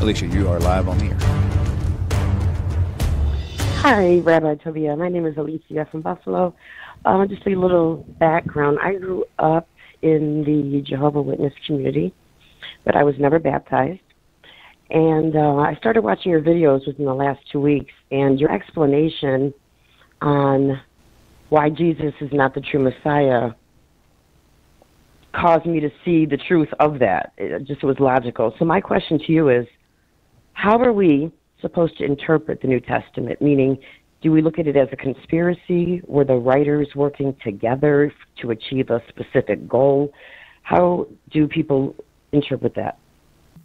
Felicia, you are live on the air. Hi, Rabbi Tovia. My name is Alicia from Buffalo. Just a little background. I grew up in the Jehovah's Witness community, but I was never baptized. And I started watching your videos within the last 2 weeks, and your explanation on why Jesus is not the true Messiah caused me to see the truth of that. It was logical. So my question to you is, how are we supposed to interpret the New Testament? Meaning, do we look at it as a conspiracy? Were the writers working together to achieve a specific goal? How do people interpret that?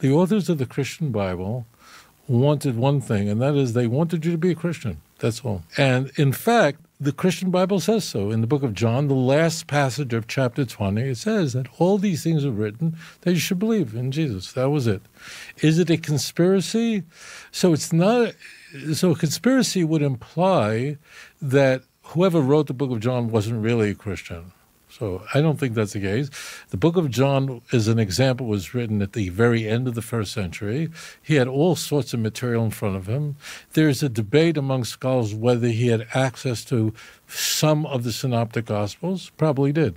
The authors of the Christian Bible wanted one thing, and that is they wanted you to be a Christian. That's all. And in fact, the Christian Bible says so. In the book of John, the last passage of chapter 20, it says that all these things are written that you should believe in Jesus. That was it. Is it a conspiracy? So it's not. So a conspiracy would imply that whoever wrote the book of John wasn't really a Christian. So I don't think that's the case. The book of John, as an example, was written at the very end of the first century. He had all sorts of material in front of him. There's a debate among scholars whether he had access to some of the synoptic gospels. Probably did.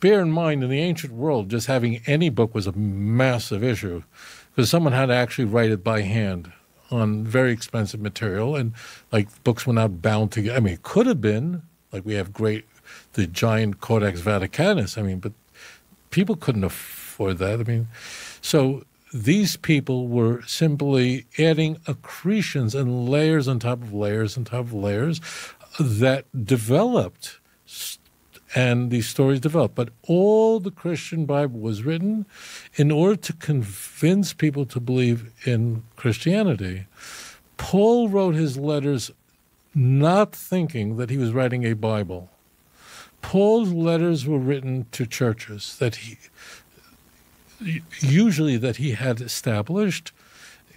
Bear in mind, in the ancient world, just having any book was a massive issue because someone had to actually write it by hand on very expensive material, and like books were not bound together. I mean, it could have been, like we have the giant Codex Vaticanus. I mean, but people couldn't afford that. I mean, so these people were simply adding accretions and layers on top of layers on top of layers that developed, and these stories developed. But all the Christian Bible was written in order to convince people to believe in Christianity. Paul wrote his letters not thinking that he was writing a Bible. Paul's letters were written to churches that he had established.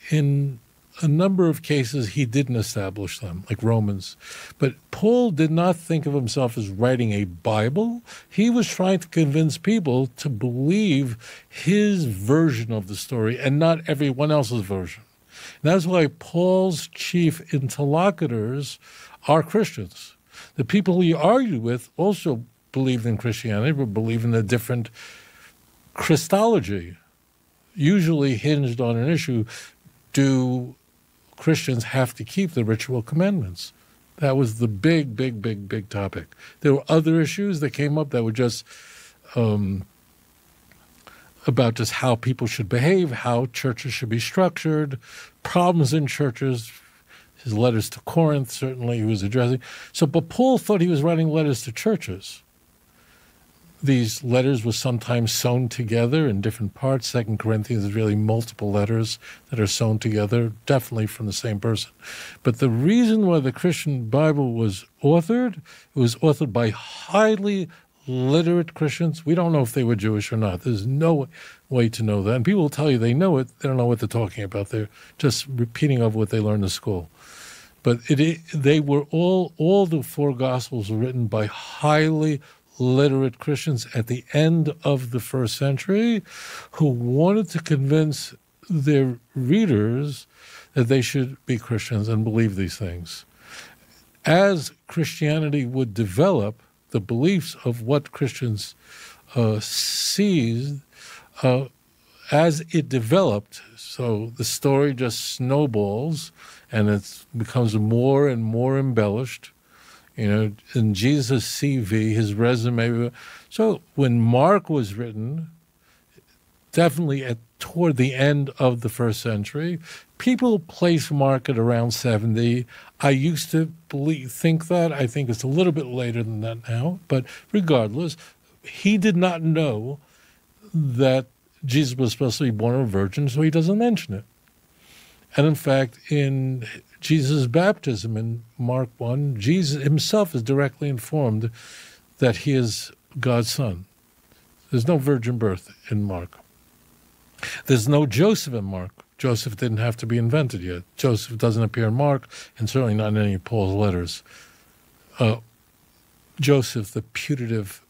In a number of cases, he didn't establish them, like Romans. But Paul did not think of himself as writing a Bible. He was trying to convince people to believe his version of the story and not everyone else's version. And that's why Paul's chief interlocutors are Christians. The people he argued with also believed in Christianity, but believed in a different Christology, usually hinged on an issue: do Christians have to keep the ritual commandments? That was the big topic. There were other issues that came up that were just about just how people should behave, how churches should be structured, problems in churches. His letters to Corinth, certainly, he was addressing. But Paul thought he was writing letters to churches. These letters were sometimes sewn together in different parts. 2 Corinthians is really multiple letters that are sewn together, definitely from the same person. But the reason why the Christian Bible was authored, it was authored by highly literate Christians. We don't know if they were Jewish or not. There's no way to know that. And people will tell you they know it. They don't know what they're talking about. They're just repeating of what they learned in school. But they were all the four Gospels were written by highly literate Christians at the end of the first century who wanted to convince their readers that they should be Christians and believe these things. As Christianity would develop, the beliefs of what Christians seized, as it developed, so the story just snowballs and it becomes more and more embellished. In Jesus' CV, his resume. So when Mark was written, definitely toward the end of the first century, people place Mark at around 70. I used to think that. I think it's a little bit later than that now. But regardless, he did not know that Jesus was supposed to be born of a virgin, so he doesn't mention it. And in fact, in Jesus' baptism in Mark 1, Jesus himself is directly informed that he is God's son. There's no virgin birth in Mark. There's no Joseph in Mark. Joseph didn't have to be invented yet. Joseph doesn't appear in Mark, and certainly not in any of Paul's letters. Joseph, the putative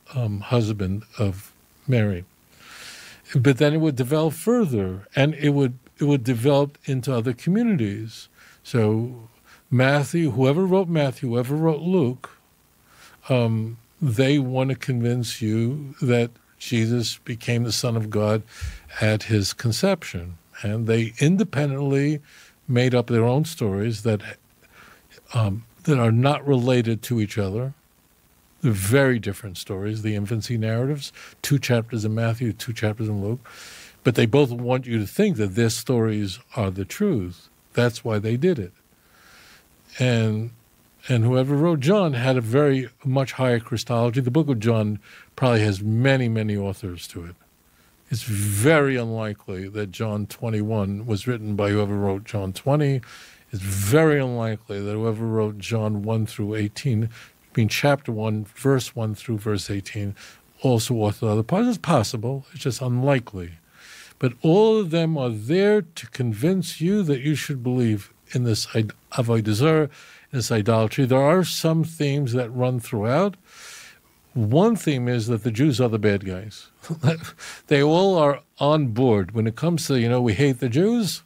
husband of Mary. But then it would develop further, and it would develop into other communities. So Matthew, whoever wrote Luke, they want to convince you that Jesus became the Son of God at his conception. And they independently made up their own stories that are not related to each other. They're very different stories, the infancy narratives, 2 chapters in Matthew, 2 chapters in Luke. But they both want you to think that their stories are the truth. That's why they did it. And whoever wrote John had a very much higher Christology. The book of John probably has many, many authors to it. It's very unlikely that John 21 was written by whoever wrote John 20. It's very unlikely that whoever wrote John 1 through 18, being chapter 1, verse 1 through verse 18, also authored other parts. It's possible. It's just unlikely. But all of them are there to convince you that you should believe in this avodah zarah, this idolatry. There are some themes that run throughout. One theme is that the Jews are the bad guys. They all are on board. When it comes to, we hate the Jews,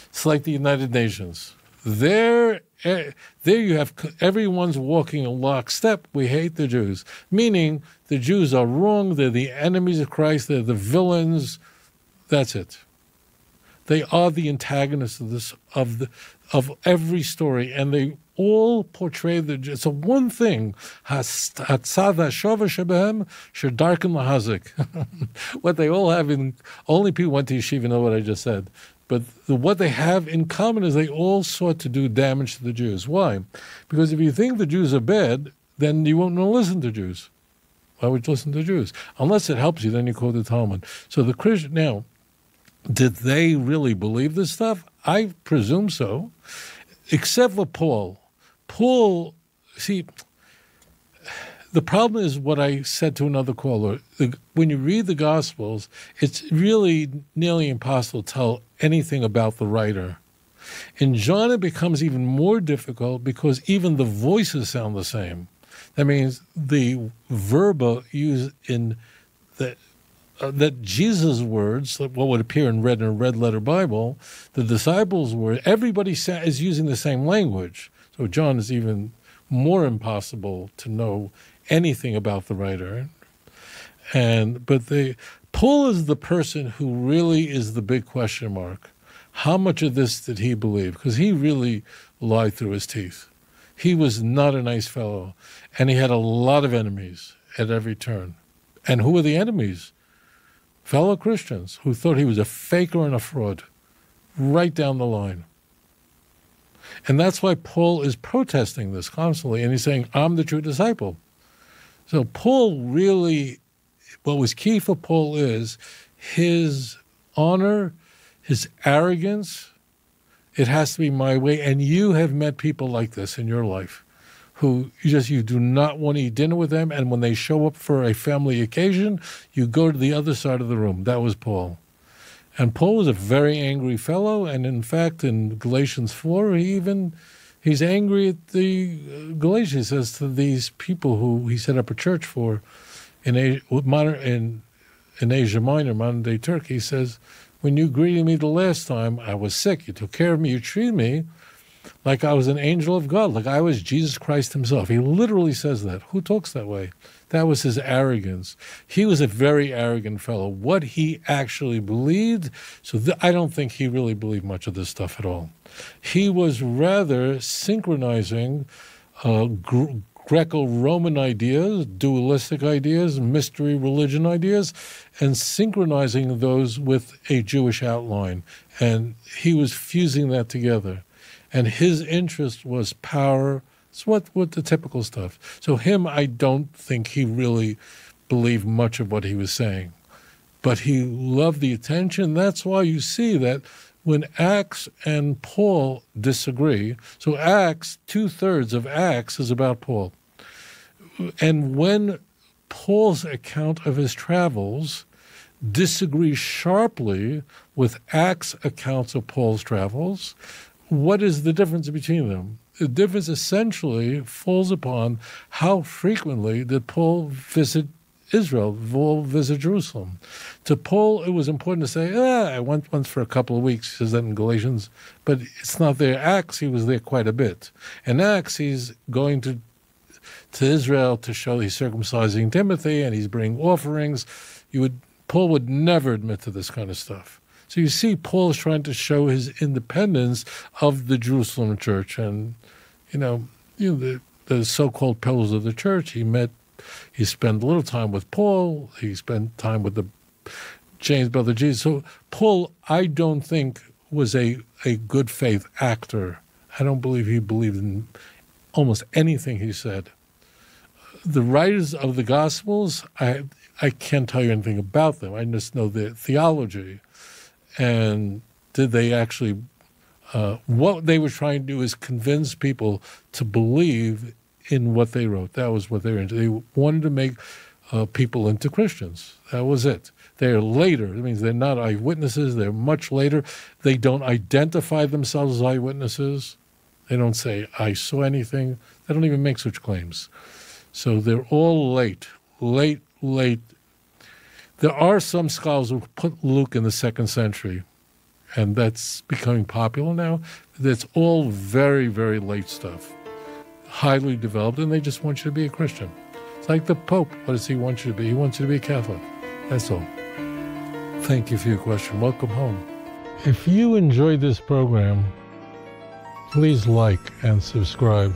it's like the United Nations. There you have everyone's walking in lockstep. We hate the Jews, meaning the Jews are wrong. They're the enemies of Christ. They're the villains. That's it. They are the antagonists of every story, and they all portray the Jews. So one thing, what they all have in, only people went to yeshiva know what I just said. But what they have in common is they all sought to do damage to the Jews. Why? Because if you think the Jews are bad, then you won't listen to Jews. Why would you listen to Jews? Unless it helps you, then you quote the Talmud. So the Christian, now, did they really believe this stuff? I presume so, except for Paul. Paul, see, the problem is what I said to another caller. When you read the Gospels, it's really nearly impossible to tell anything about the writer. In John, it becomes even more difficult because even the voices sound the same. That means the verba used in that Jesus' words, what would appear in a red letter Bible, the disciples' words, everybody is using the same language. So John is even more impossible to know anything about the writer. But Paul is the person who really is the big question mark. How much of this did he believe? Because he really lied through his teeth. He was not a nice fellow, and he had a lot of enemies at every turn. And who were the enemies? Fellow Christians who thought he was a faker and a fraud, right down the line. And that's why Paul is protesting this constantly, and he's saying, I'm the true disciple. So Paul really, what was key for Paul is his honor, his arrogance. It has to be my way. And you have met people like this in your life who you do not want to eat dinner with them, and when they show up for a family occasion, you go to the other side of the room. That was Paul. And Paul was a very angry fellow, and in fact, in Galatians 4, he's angry at the Galatians. He says to these people who he set up a church for in Asia Minor, modern-day Turkey, he says, when you greeted me the last time, I was sick. You took care of me. You treated me like I was an angel of God, like I was Jesus Christ himself. He literally says that. Who talks that way? That was his arrogance. He was a very arrogant fellow. What he actually believed, I don't think he really believed much of this stuff at all. He was rather synchronizing Greco-Roman ideas, dualistic ideas, mystery religion ideas, and synchronizing those with a Jewish outline. And he was fusing that together. And his interest was power. It's what the typical stuff. So I don't think he really believed much of what he was saying. But he loved the attention. That's why you see that when Acts and Paul disagree, so Acts, 2/3 of Acts is about Paul. And when Paul's account of his travels disagrees sharply with Acts' accounts of Paul's travels, what is the difference between them? The difference essentially falls upon how frequently did Paul visit Israel will visit Jerusalem. To Paul, it was important to say, I went once for a couple of weeks, he says that in Galatians, but it's not there. Acts, he was there quite a bit. In Acts, he's going to Israel to show he's circumcising Timothy, and he's bringing offerings. Paul would never admit to this kind of stuff. So you see, Paul is trying to show his independence of the Jerusalem church, and the so-called pillars of the church. He spent a little time with Paul. He spent time with the James, brother Jesus. So Paul, I don't think, was a good faith actor. I don't believe he believed in almost anything he said. The writers of the Gospels, I can't tell you anything about them. I just know their theology. And did they actually, what they were trying to do is convince people to believe in what they wrote. That was what they were into. They wanted to make people into Christians. That was it. They're later. It means they're not eyewitnesses. They're much later. They don't identify themselves as eyewitnesses. They don't say, I saw anything. They don't even make such claims. So they're all late. There are some scholars who put Luke in the 2nd century, and that's becoming popular now. That's all very, very late stuff, highly developed, and they just want you to be a Christian. It's like the Pope. What does he want you to be? He wants you to be a Catholic. That's all. Thank you for your question. Welcome home. If you enjoyed this program, please like and subscribe.